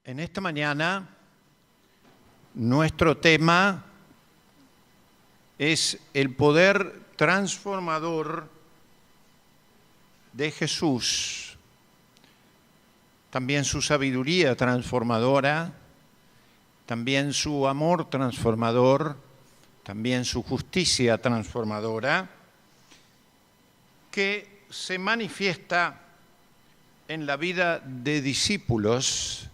En esta mañana, nuestro tema es el poder transformador de Jesús, también su sabiduría transformadora, también su amor transformador, también su justicia transformadora, que se manifiesta en la vida de discípulos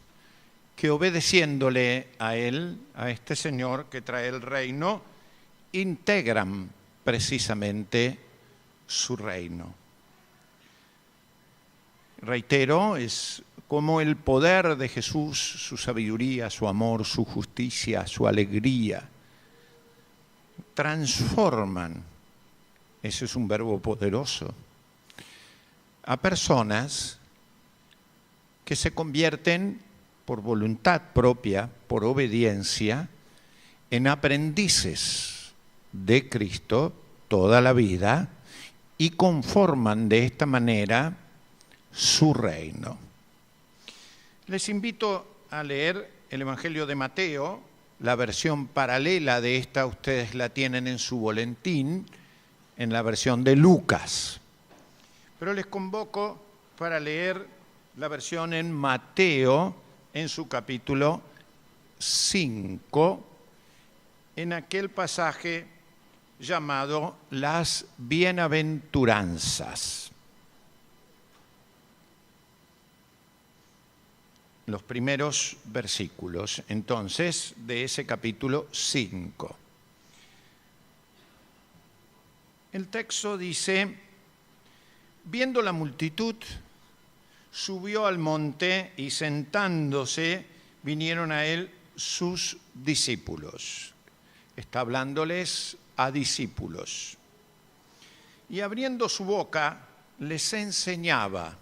que, obedeciéndole a Él, a este Señor que trae el reino, integran precisamente su reino. Reitero, es como el poder de Jesús, su sabiduría, su amor, su justicia, su alegría, transforman, ese es un verbo poderoso, a personas que se convierten por voluntad propia, por obediencia, en aprendices de Cristo toda la vida y conforman de esta manera su reino. Les invito a leer el Evangelio de Mateo, la versión paralela de esta ustedes la tienen en su boletín, en la versión de Lucas. Pero les convoco para leer la versión en Mateo, en su capítulo 5, en aquel pasaje llamado las bienaventuranzas. Los primeros versículos, entonces, de ese capítulo 5. El texto dice: viendo la multitud, subió al monte y sentándose vinieron a él sus discípulos. Está hablándoles a discípulos. Y abriendo su boca les enseñaba.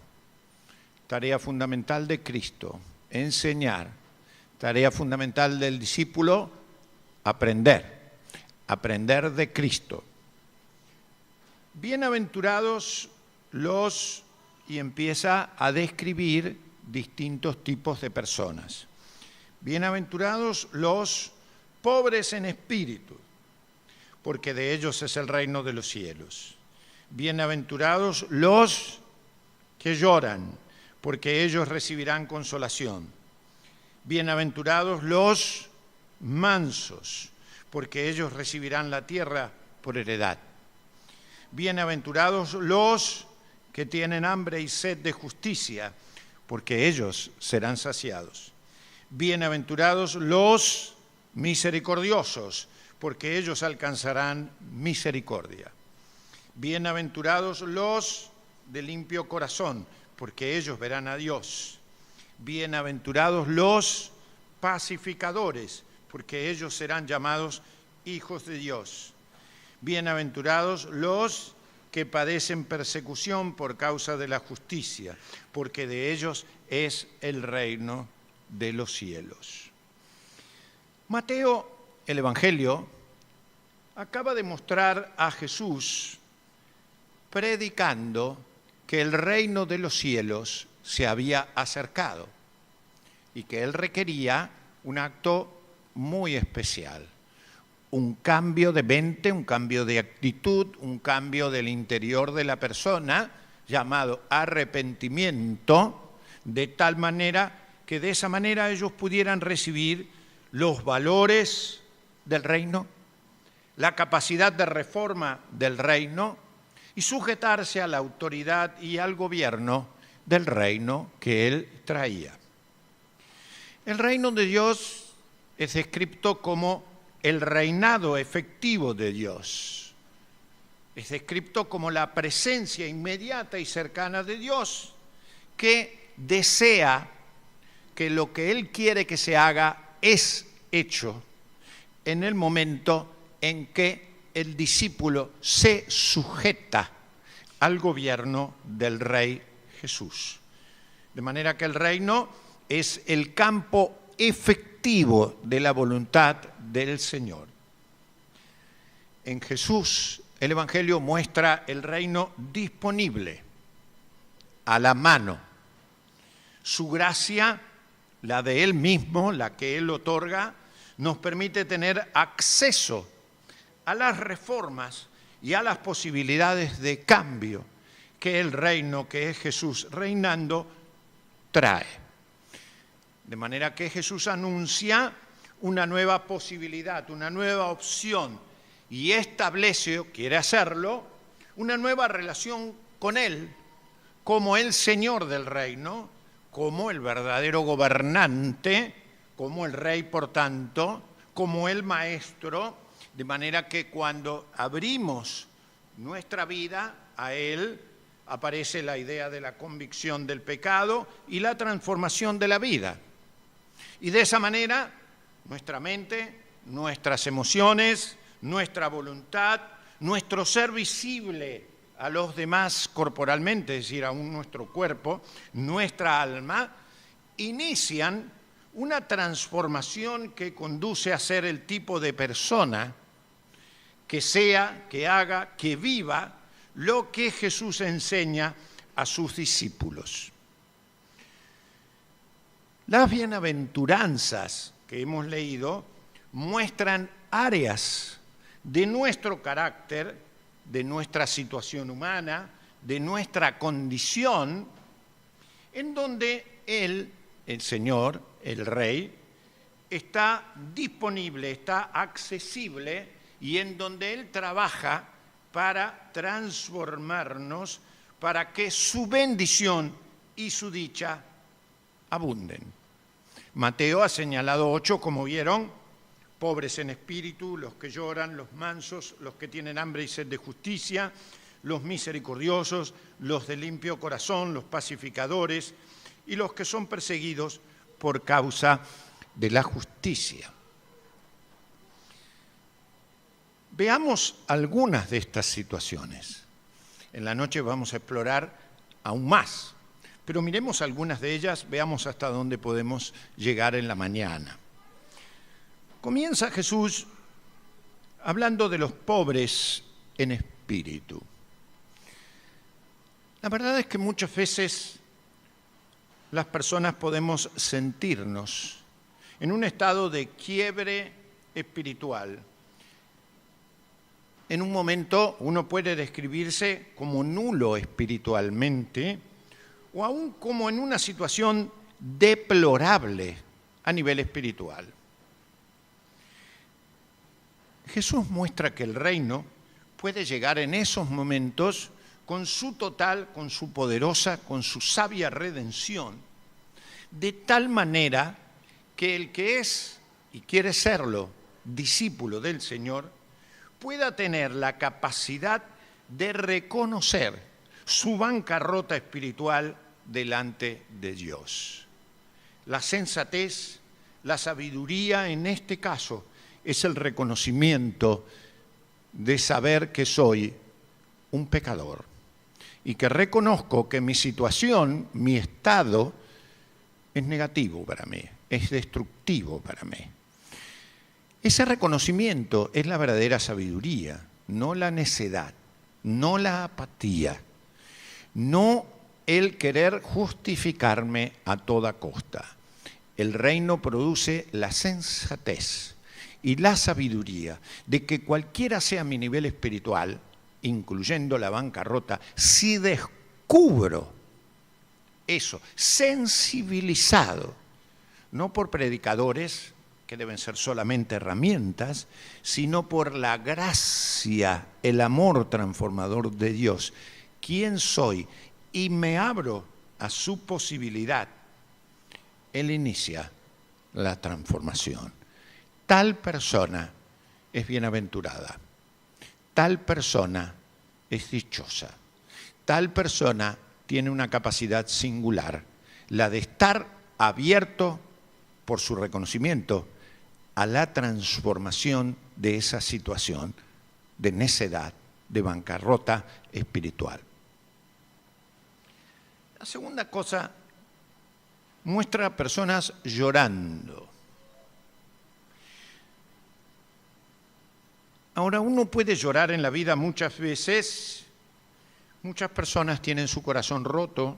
Tarea fundamental de Cristo, enseñar. Tarea fundamental del discípulo, aprender. Aprender de Cristo. Bienaventurados los... y empieza a describir distintos tipos de personas. Bienaventurados los pobres en espíritu, porque de ellos es el reino de los cielos. Bienaventurados los que lloran, porque ellos recibirán consolación. Bienaventurados los mansos, porque ellos recibirán la tierra por heredad. Bienaventurados los que tienen hambre y sed de justicia, porque ellos serán saciados. Bienaventurados los misericordiosos, porque ellos alcanzarán misericordia. Bienaventurados los de limpio corazón, porque ellos verán a Dios. Bienaventurados los pacificadores, porque ellos serán llamados hijos de Dios. Bienaventurados los que padecen persecución por causa de la justicia, porque de ellos es el reino de los cielos. Mateo, el Evangelio, acaba de mostrar a Jesús predicando que el reino de los cielos se había acercado y que él requería un acto muy especial. Un cambio de mente, un cambio de actitud, un cambio del interior de la persona, llamado arrepentimiento, de tal manera que de esa manera ellos pudieran recibir los valores del reino, la capacidad de reforma del reino y sujetarse a la autoridad y al gobierno del reino que él traía. El reino de Dios es descrito como el reinado efectivo de Dios. Es descrito como la presencia inmediata y cercana de Dios, que desea que lo que Él quiere que se haga es hecho en el momento en que el discípulo se sujeta al gobierno del Rey Jesús. De manera que el reino es el campo efectivo de la voluntad del Señor. En Jesús, el Evangelio muestra el reino disponible, a la mano. Su gracia la de Él mismo, la que Él otorga, nos permite tener acceso a las reformas y a las posibilidades de cambio que el reino, que es Jesús reinando, trae. De manera que Jesús anuncia una nueva posibilidad, una nueva opción, y establece, o quiere hacerlo, una nueva relación con Él, como el Señor del reino, como el verdadero gobernante, como el Rey, por tanto, como el Maestro, de manera que cuando abrimos nuestra vida a Él, aparece la idea de la convicción del pecado y la transformación de la vida. Y de esa manera, nuestra mente, nuestras emociones, nuestra voluntad, nuestro ser visible a los demás corporalmente, es decir, aún nuestro cuerpo, nuestra alma, inician una transformación que conduce a ser el tipo de persona que sea, que haga, que viva lo que Jesús enseña a sus discípulos. Las bienaventuranzas que hemos leído muestran áreas de nuestro carácter, de nuestra situación humana, de nuestra condición, en donde Él, el Señor, el Rey, está disponible, está accesible y en donde Él trabaja para transformarnos, para que su bendición y su dicha abunden. Mateo ha señalado 8, como vieron: pobres en espíritu, los que lloran, los mansos, los que tienen hambre y sed de justicia, los misericordiosos, los de limpio corazón, los pacificadores y los que son perseguidos por causa de la justicia. Veamos algunas de estas situaciones. En la noche vamos a explorar aún más, pero miremos algunas de ellas, veamos hasta dónde podemos llegar en la mañana. Comienza Jesús hablando de los pobres en espíritu. La verdad es que muchas veces las personas podemos sentirnos en un estado de quiebre espiritual. En un momento uno puede describirse como nulo espiritualmente o aún como en una situación deplorable a nivel espiritual. Jesús muestra que el reino puede llegar en esos momentos con su total, con su poderosa, con su sabia redención, de tal manera que el que es y quiere serlo discípulo del Señor pueda tener la capacidad de reconocer su bancarrota espiritual delante de Dios. La sensatez, la sabiduría en este caso es el reconocimiento de saber que soy un pecador y que reconozco que mi situación, mi estado, es negativo para mí, es destructivo para mí. Ese reconocimiento es la verdadera sabiduría, no la necedad, no la apatía, no el querer justificarme a toda costa. El reino produce la sensatez y la sabiduría de que cualquiera sea mi nivel espiritual, incluyendo la bancarrota, si descubro eso, sensibilizado, no por predicadores que deben ser solamente herramientas, sino por la gracia, el amor transformador de Dios, quién soy, y me abro a su posibilidad, Él inicia la transformación. Tal persona es bienaventurada, tal persona es dichosa, tal persona tiene una capacidad singular, la de estar abierto por su reconocimiento a la transformación de esa situación de necedad, de bancarrota espiritual. La segunda cosa muestra a personas llorando. Ahora, uno puede llorar en la vida muchas veces. Muchas personas tienen su corazón roto.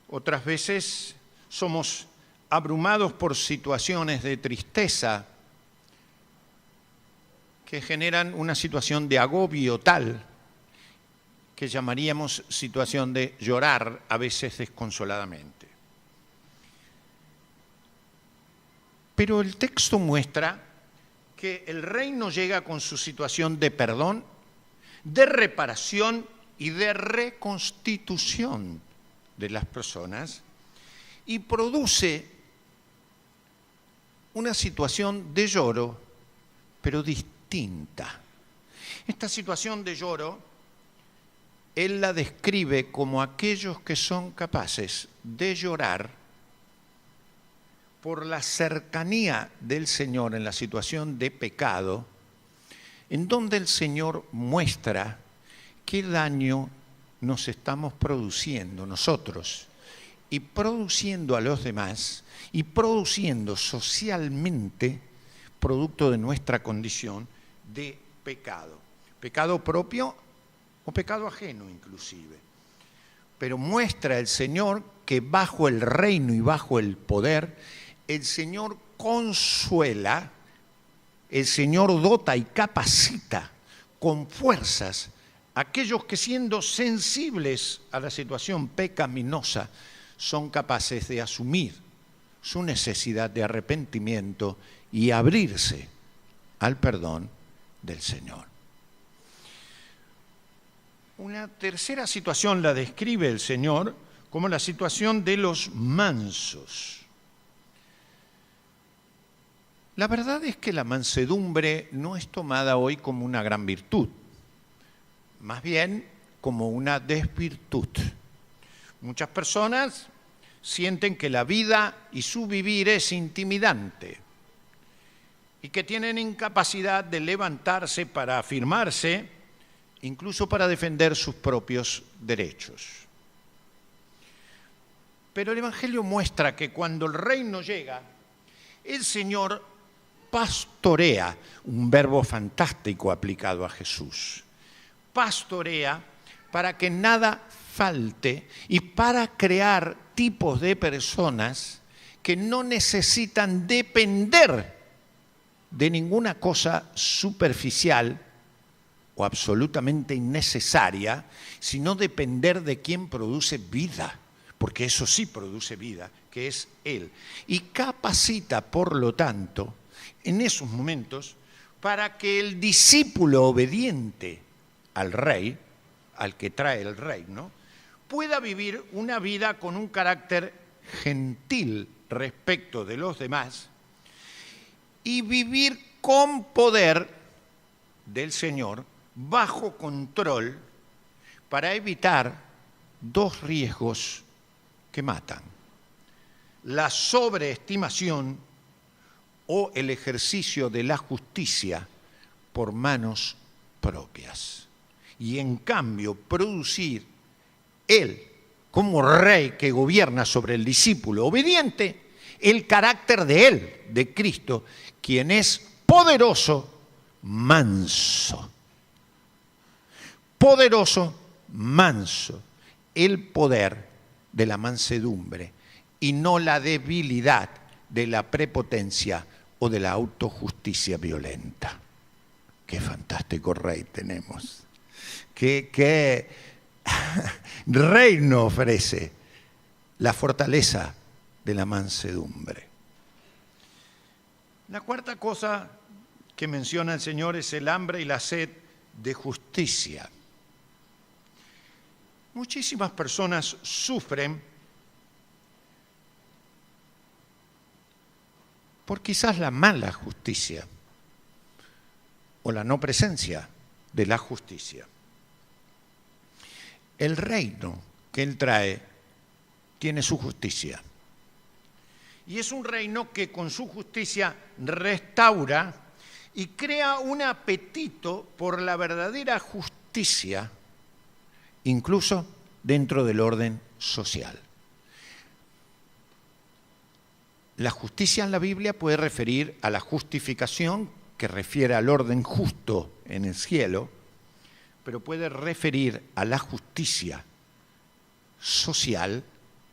Otras veces somos abrumados por situaciones de tristeza que generan una situación de agobio tal que llamaríamos situación de llorar a veces desconsoladamente. Pero el texto muestra que el reino llega con su situación de perdón, de reparación y de reconstitución de las personas y produce una situación de lloro, pero distinta. Esta situación de lloro, él la describe como aquellos que son capaces de llorar por la cercanía del Señor en la situación de pecado, en donde el Señor muestra qué daño nos estamos produciendo nosotros y produciendo a los demás y produciendo socialmente producto de nuestra condición de pecado. Pecado propio o pecado ajeno inclusive. Pero muestra el Señor que bajo el reino y bajo el poder, el Señor consuela, el Señor dota y capacita con fuerzas a aquellos que siendo sensibles a la situación pecaminosa son capaces de asumir su necesidad de arrepentimiento y abrirse al perdón del Señor. Una tercera situación la describe el Señor como la situación de los mansos. La verdad es que la mansedumbre no es tomada hoy como una gran virtud, más bien como una desvirtud. Muchas personas sienten que la vida y su vivir es intimidante y que tienen incapacidad de levantarse para afirmarse, incluso para defender sus propios derechos. Pero el Evangelio muestra que cuando el reino llega, el Señor pastorea, un verbo fantástico aplicado a Jesús. Pastorea para que nada falte y para crear tipos de personas que no necesitan depender de ninguna cosa superficial o absolutamente innecesaria, sino depender de quien produce vida, porque eso sí produce vida, que es Él. Y capacita, por lo tanto, en esos momentos, para que el discípulo obediente al Rey, al que trae el reino, pueda vivir una vida con un carácter gentil respecto de los demás y vivir con poder del Señor, bajo control, para evitar dos riesgos que matan: la sobreestimación o el ejercicio de la justicia por manos propias. Y en cambio producir Él, como rey que gobierna sobre el discípulo obediente, el carácter de Él, de Cristo, quien es poderoso, manso. Poderoso, manso. El poder de la mansedumbre y no la debilidad de la prepotencia o de la autojusticia violenta. Qué fantástico rey tenemos. Qué reino ofrece la fortaleza de la mansedumbre. La cuarta cosa que menciona el Señor es el hambre y la sed de justicia. Muchísimas personas sufren por quizás la mala justicia o la no presencia de la justicia. El reino que Él trae tiene su justicia. Y es un reino que con su justicia restaura y crea un apetito por la verdadera justicia, incluso dentro del orden social. La justicia en la Biblia puede referir a la justificación, que refiere al orden justo en el cielo, pero puede referir a la justicia social,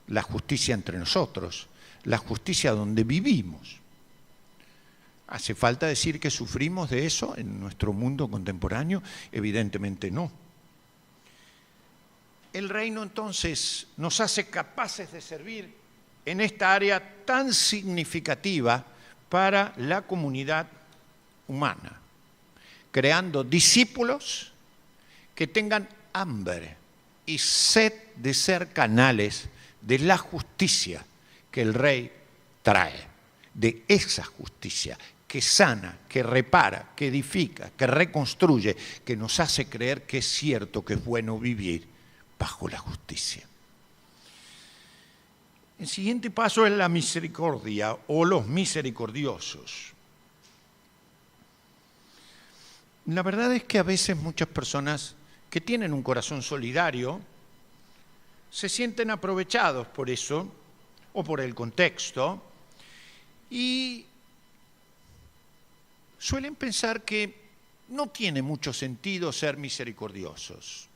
la justicia entre nosotros, la justicia donde vivimos. ¿Hace falta decir que sufrimos de eso en nuestro mundo contemporáneo? Evidentemente no. El reino entonces nos hace capaces de servir en esta área tan significativa para la comunidad humana, creando discípulos que tengan hambre y sed de ser canales de la justicia que el Rey trae, de esa justicia que sana, que repara, que edifica, que reconstruye, que nos hace creer que es cierto que es bueno vivir bajo la justicia. El siguiente paso es la misericordia o los misericordiosos. La verdad es que a veces muchas personas que tienen un corazón solidario se sienten aprovechados por eso o por el contexto y suelen pensar que no tiene mucho sentido ser misericordiosos.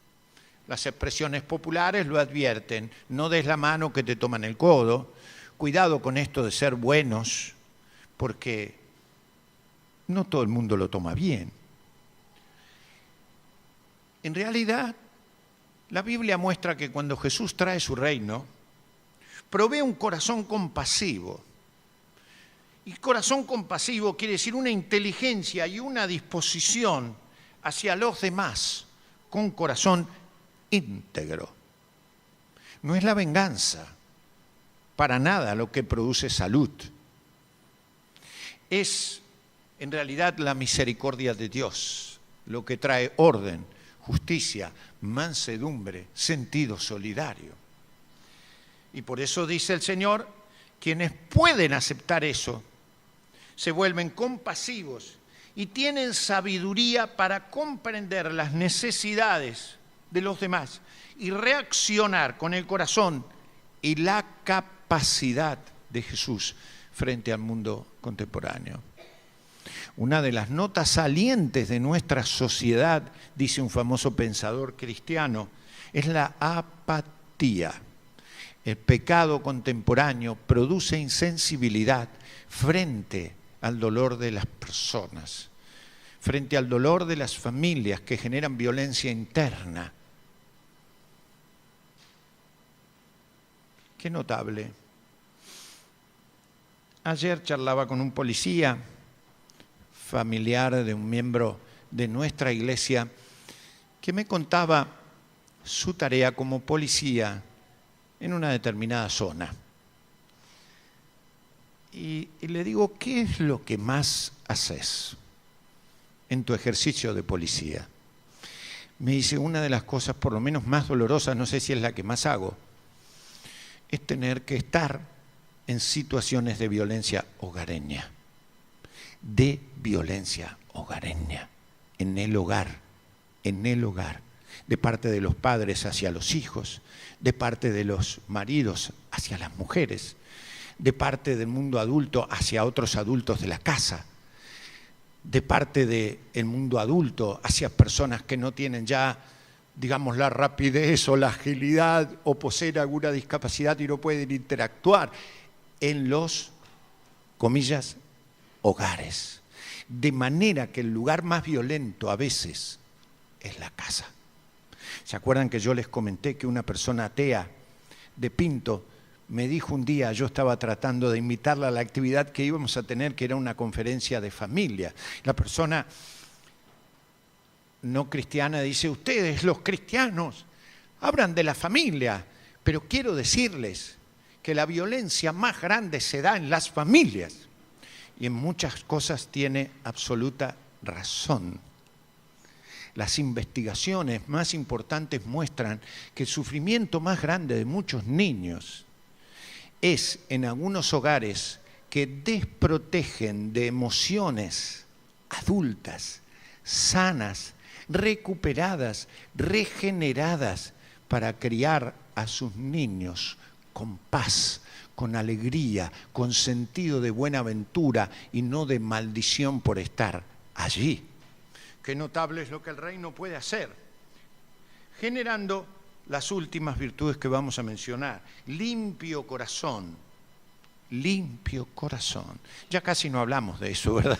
Las expresiones populares lo advierten: no des la mano que te toman el codo, cuidado con esto de ser buenos, porque no todo el mundo lo toma bien. En realidad, la Biblia muestra que cuando Jesús trae su reino, provee un corazón compasivo. Y corazón compasivo quiere decir una inteligencia y una disposición hacia los demás con corazón íntegro. No es la venganza, para nada, lo que produce salud. Es, en realidad, la misericordia de Dios lo que trae orden, justicia, mansedumbre, sentido solidario. Y por eso dice el Señor, quienes pueden aceptar eso, se vuelven compasivos y tienen sabiduría para comprender las necesidades de los demás y reaccionar con el corazón y la capacidad de Jesús frente al mundo contemporáneo. Una de las notas salientes de nuestra sociedad, dice un famoso pensador cristiano, es la apatía. El pecado contemporáneo produce insensibilidad frente al dolor de las personas, frente al dolor de las familias que generan violencia interna. Qué notable. Ayer charlaba con un policía, familiar de un miembro de nuestra iglesia, que me contaba su tarea como policía en una determinada zona. Y le digo, ¿qué es lo que más haces en tu ejercicio de policía? Me dice, una de las cosas por lo menos más dolorosas, no sé si es la que más hago, es tener que estar en situaciones de violencia hogareña. De violencia hogareña, en el hogar, de parte de los padres hacia los hijos, de parte de los maridos hacia las mujeres, de parte del mundo adulto hacia otros adultos de la casa, de parte del mundo adulto hacia personas que no tienen ya, digamos, la rapidez o la agilidad o poseen alguna discapacidad y no pueden interactuar en los, comillas, hogares. De manera que el lugar más violento a veces es la casa. ¿Se acuerdan que yo les comenté que una persona atea de Pinto me dijo un día, yo estaba tratando de invitarla a la actividad que íbamos a tener, que era una conferencia de familia? La persona no cristiana dice, ustedes los cristianos hablan de la familia, pero quiero decirles que la violencia más grande se da en las familias. Y en muchas cosas tiene absoluta razón. Las investigaciones más importantes muestran que el sufrimiento más grande de muchos niños es en algunos hogares que desprotegen de emociones adultas, sanas, recuperadas, regeneradas, para criar a sus niños con paz, con alegría, con sentido de buenaventura y no de maldición por estar allí. Qué notable es lo que el reino puede hacer, generando las últimas virtudes que vamos a mencionar. Limpio corazón, limpio corazón. Ya casi no hablamos de eso, ¿verdad?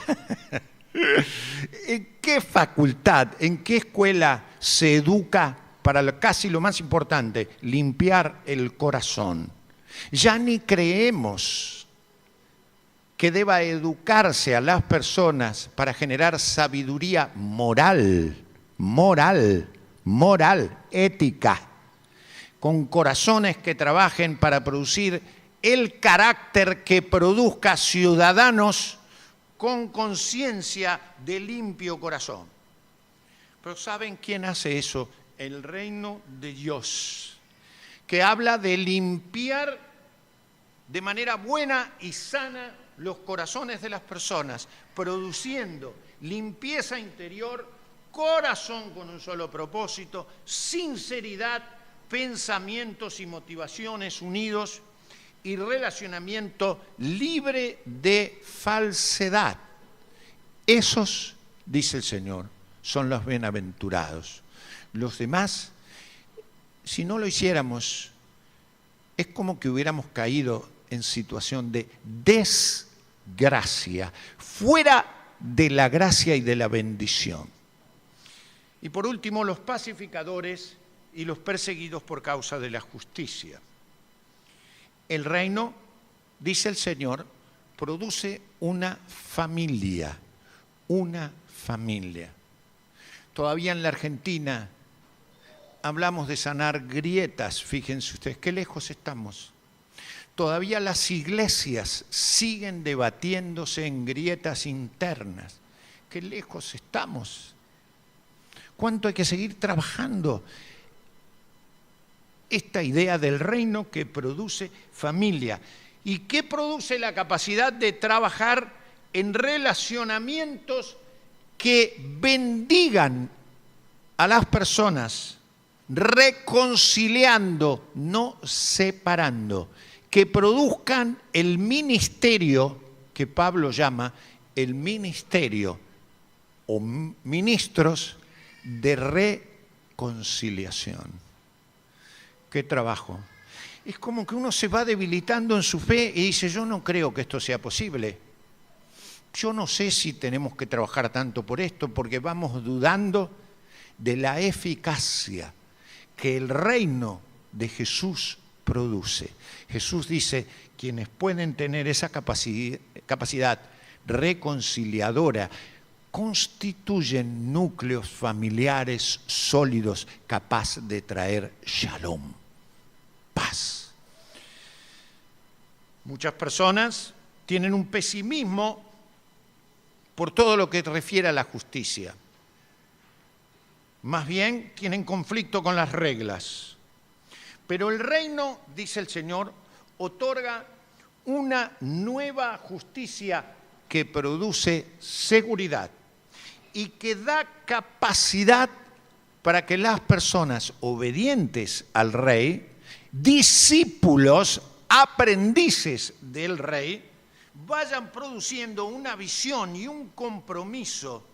¿En qué facultad, en qué escuela se educa para casi lo más importante, limpiar el corazón? Ya ni creemos que deba educarse a las personas para generar sabiduría moral, ética, con corazones que trabajen para producir el carácter que produzca ciudadanos con conciencia de limpio corazón. Pero ¿saben quién hace eso? El reino de Dios, que habla de limpiar de manera buena y sana los corazones de las personas, produciendo limpieza interior, corazón con un solo propósito, sinceridad, pensamientos y motivaciones unidos y relacionamiento libre de falsedad. Esos, dice el Señor, son los bienaventurados. Los demás, si no lo hiciéramos, es como que hubiéramos caído en situación de desgracia, fuera de la gracia y de la bendición. Y por último, los pacificadores y los perseguidos por causa de la justicia. El reino, dice el Señor, produce una familia, una familia. Todavía en la Argentina hablamos de sanar grietas, fíjense ustedes, qué lejos estamos. Todavía las iglesias siguen debatiéndose en grietas internas, qué lejos estamos. ¿Cuánto hay que seguir trabajando? Esta idea del reino que produce familia y que produce la capacidad de trabajar en relacionamientos que bendigan a las personas, reconciliando, no separando, que produzcan el ministerio que Pablo llama el ministerio o ministros de reconciliación. ¿Qué trabajo? Es como que uno se va debilitando en su fe y dice, yo no creo que esto sea posible. Yo no sé si tenemos que trabajar tanto por esto, porque vamos dudando de la eficacia que el reino de Jesús produce. Jesús dice, quienes pueden tener esa capacidad reconciliadora, constituyen núcleos familiares sólidos, capaz de traer shalom, paz. Muchas personas tienen un pesimismo por todo lo que refiere a la justicia. Más bien tienen conflicto con las reglas. Pero el reino, dice el Señor, otorga una nueva justicia que produce seguridad y que da capacidad para que las personas obedientes al rey, discípulos, aprendices del rey, vayan produciendo una visión y un compromiso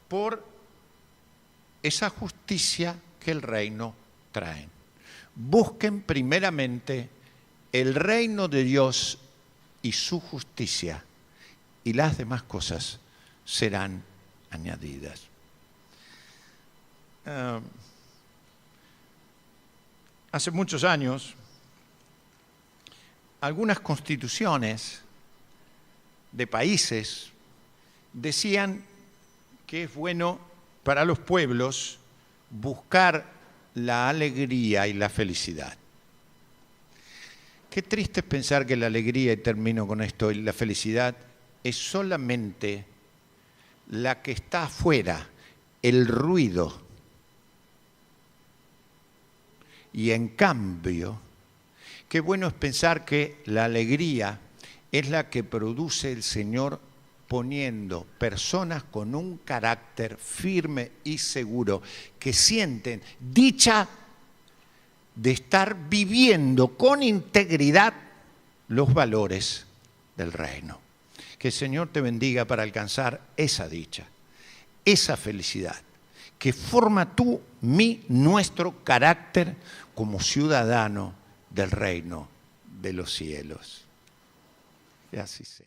por esa justicia que el reino trae. Busquen primeramente el reino de Dios y su justicia, y las demás cosas serán añadidas. Hace muchos años, algunas constituciones de países decían que es bueno para los pueblos buscar la alegría y la felicidad. Qué triste es pensar que la alegría, y termino con esto, y la felicidad es solamente la que está afuera, el ruido. Y en cambio, qué bueno es pensar que la alegría es la que produce el Señor poniendo personas con un carácter firme y seguro, que sienten dicha de estar viviendo con integridad los valores del reino. Que el Señor te bendiga para alcanzar esa dicha, esa felicidad, que forma nuestro carácter como ciudadano del reino de los cielos. Que así sea.